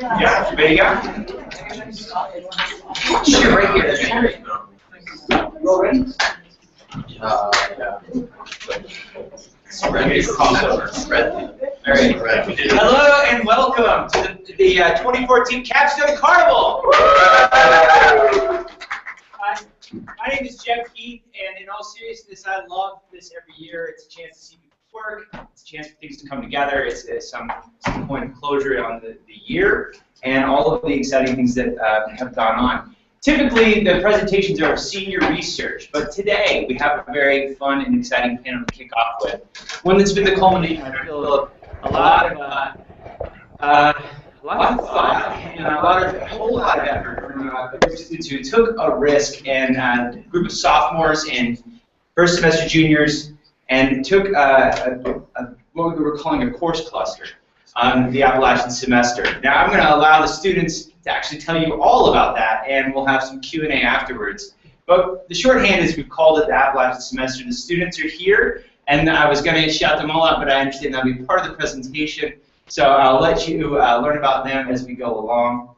Yeah, ready to go? Sure, right here. That's great. You all ready? Hello and welcome to the 2014 Capstone Carnival. My name is Jeff Keith, and in all seriousness, I love this every year. It's a chance to see people work. It's a chance for things to come together. It's some point of closure on the year and all of the exciting things that have gone on. Typically, the presentations are senior research, but today we have a very fun and exciting panel to kick off with. One that's been the culmination of a lot of thought and a whole lot of effort from a group of students who took a risk, and a group of sophomores and first semester juniors, and took what we were calling a course cluster on the Appalachian semester. Now I'm going to allow the students to actually tell you all about that, and we'll have some Q&A afterwards. But the shorthand is we've called it the Appalachian semester. The students are here, and I was going to shout them all out, but I understand that'll be part of the presentation. So I'll let you learn about them as we go along.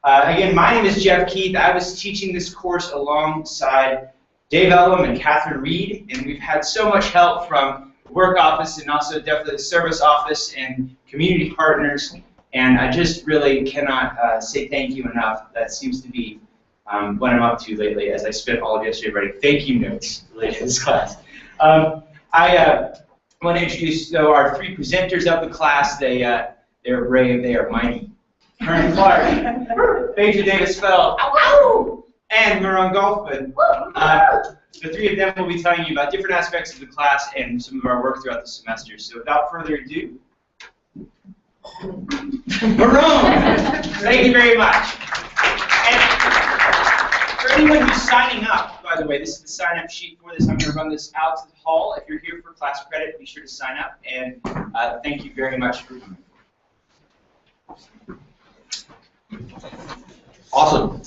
Again, my name is Jeff Keith. I was teaching this course alongside Dave Ellum and Catherine Reed, and we've had so much help from the work office and also definitely the service office and community partners, and I just really cannot say thank you enough. That seems to be what I'm up to lately, as I spent all of yesterday writing thank you notes related to this class. I want to introduce our three presenters of the class. They're brave, they are mighty. Karen Clark, Phaedra Davis-Fell, and Maron Golfman. The three of them will be telling you about different aspects of the class and some of our work throughout the semester. So without further ado, Maron, thank you very much. And for anyone who's signing up, by the way, this is the sign-up sheet for this. I'm going to run this out to the hall. If you're here for class credit, be sure to sign up. And thank you very much for coming. Awesome.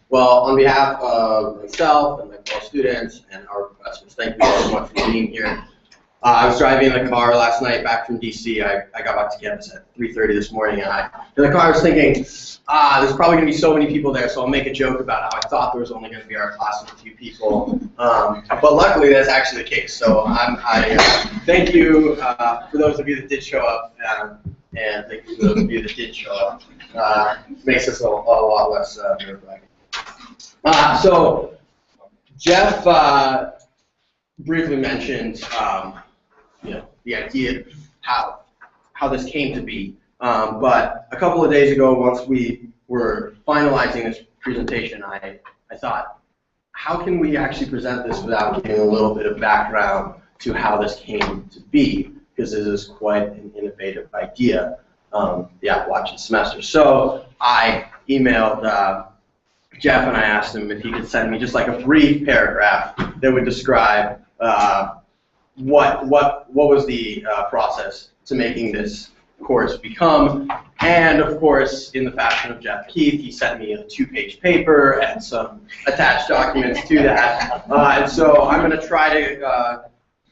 Well, on behalf of myself and my fellow students and our professors, thank you so much for being here. I was driving in the car last night back from DC. I got back to campus at 3:30 this morning, and in the car I was thinking, there's probably going to be so many people there, so I'll make a joke about how I thought there was only going to be our class of a few people. But luckily, that's actually the case. So I thank you for those of you that did show up, and thank you for those of you that did show up. Makes us a lot less nerve-wracking. So Jeff briefly mentioned the idea of how this came to be. But a couple of days ago, once we were finalizing this presentation, I thought, how can we actually present this without giving a little bit of background to how this came to be? Because this is quite an innovative idea, the Appalachian semester. So I emailed Jeff and I asked him if he could send me just like a brief paragraph that would describe what was the process to making this course become. And of course, in the fashion of Jeff Keith, he sent me a 2-page paper and some attached documents to that. And so I'm going to try to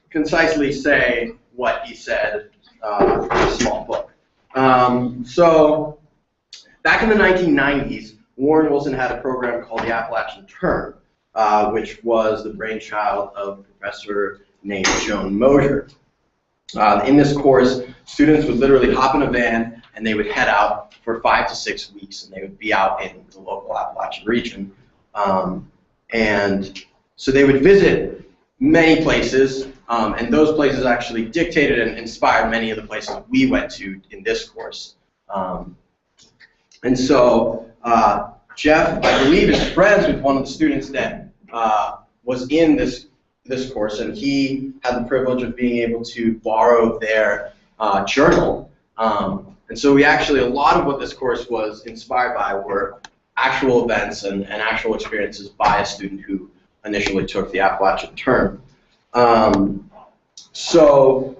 concisely say what he said in a small book. So back in the 1990s, Warren Wilson had a program called the Appalachian Term, which was the brainchild of a professor named Joan Mosier. In this course, students would literally hop in a van and they would head out for 5 to 6 weeks, and they would be out in the local Appalachian region. And so they would visit many places, and those places actually dictated and inspired many of the places we went to in this course. And so Jeff, I believe, is friends with one of the students that was in this course, and he had the privilege of being able to borrow their journal. And so we actually, a lot of what this course was inspired by were actual events and actual experiences by a student who initially took the Appalachian Term. So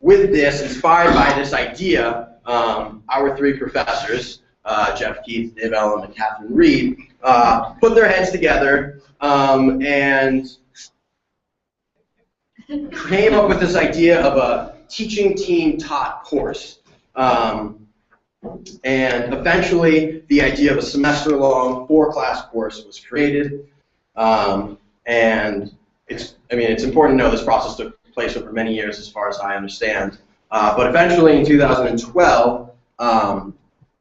with this, inspired by this idea, our three professors, Jeff Keith, Dave Ellum, and Catherine Reed, put their heads together and came up with this idea of teaching team taught course. And eventually, the idea of a semester-long 4-class course was created. And it's important to know this process took place over many years, as far as I understand. But eventually, in 2012,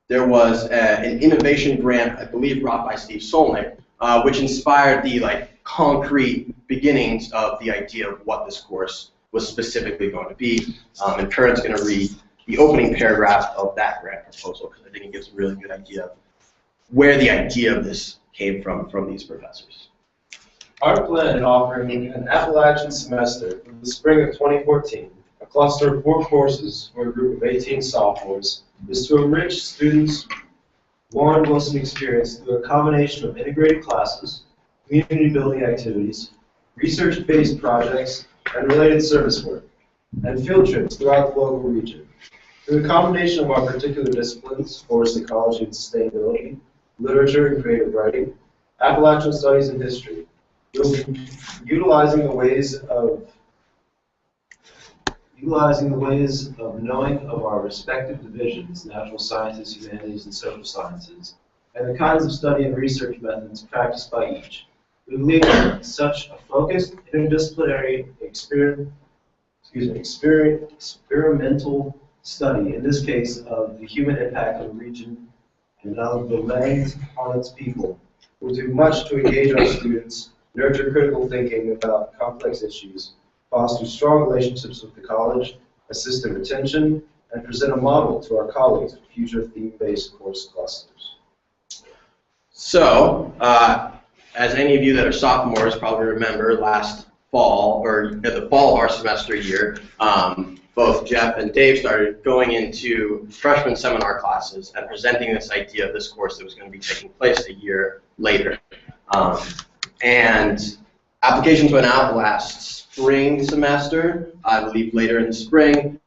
there was an innovation grant, I believe, brought by Steve Solnick, which inspired the concrete beginnings of the idea of what this course was specifically going to be. And Curran's going to read the opening paragraph of that grant proposal, because I think it gives a really good idea of where the idea of this came from these professors. Our plan in offering an Appalachian semester in the spring of 2014, a cluster of 4 courses for a group of 18 sophomores, is to enrich students' Warren Wilson experience through a combination of integrated classes, community building activities, research-based projects, and related service work, and field trips throughout the local region. Through a combination of our particular disciplines, forest ecology and sustainability, literature and creative writing, Appalachian studies and history, we'll be utilizing the ways of knowing of our respective divisions, natural sciences, humanities, and social sciences, and the kinds of study and research methods practiced by each. We believe that such a focused, interdisciplinary experimental study, in this case of the human impact of the region and of the land on its people, will do much to engage our students, nurture critical thinking about complex issues, foster strong relationships with the college, assist in retention, and present a model to our colleagues for future theme-based course clusters. So, as any of you that are sophomores probably remember, last fall, or at the fall of our semester year, both Jeff and Dave started going into freshman seminar classes and presenting this idea of this course that was going to be taking place a year later. And applications went out last spring semester, I believe later in the spring,